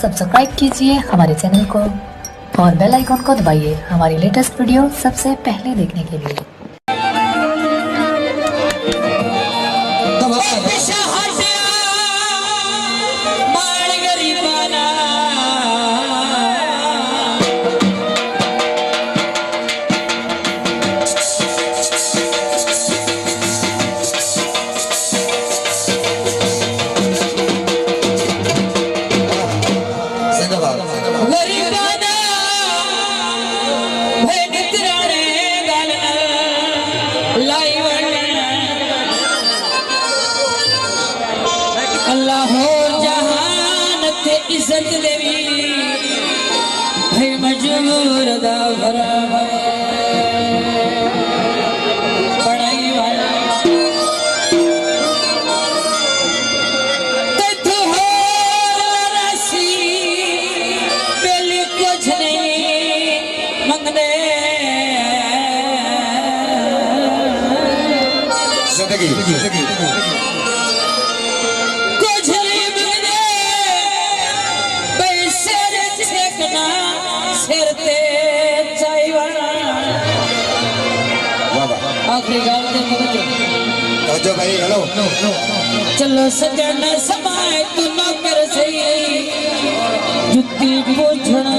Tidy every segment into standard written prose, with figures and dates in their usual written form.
Subscribe कीजिए हमारे channel को और बेल आइकॉन को दबाइए हमारी लेटेस्ट वीडियो सबसे पहले देखने के लिए। अल्लाह जहान थे इज्जत देवी है मजबूर दा पढ़ाई वाला तो हो राशि पहले कुछ नहीं मंगने आखिरी गाल दे भाई हेलो चलो सजन समाए तू नौकर सही जुत्ती पूछना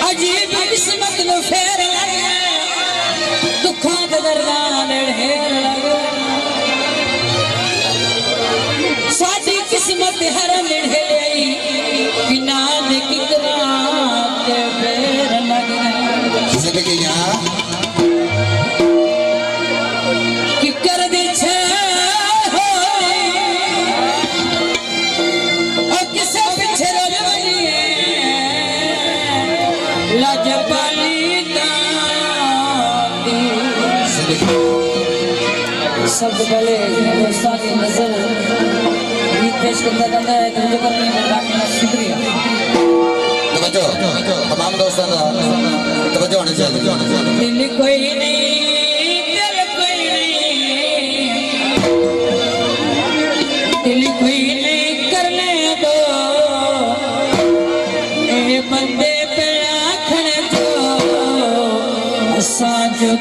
अजीब किस्मत नो फेर लगे दुखों के दरदान ढेर लगे साडी किस्मत हर निढ़े बिना कितना के बेर लगे कि कर दे छे हो और किसे पीछे रोजनी लाजपाली सबसे पहले दोस्तों की नजर गीत पेश करता जाता है तो मुझे करने में काफी शुक्रिया। तमाम दोस्तों का तवज्जो होनी चाहिए। दिल कोई नहीं दिल कोई नहीं करने दो ए बंदे पे आखने दो साजो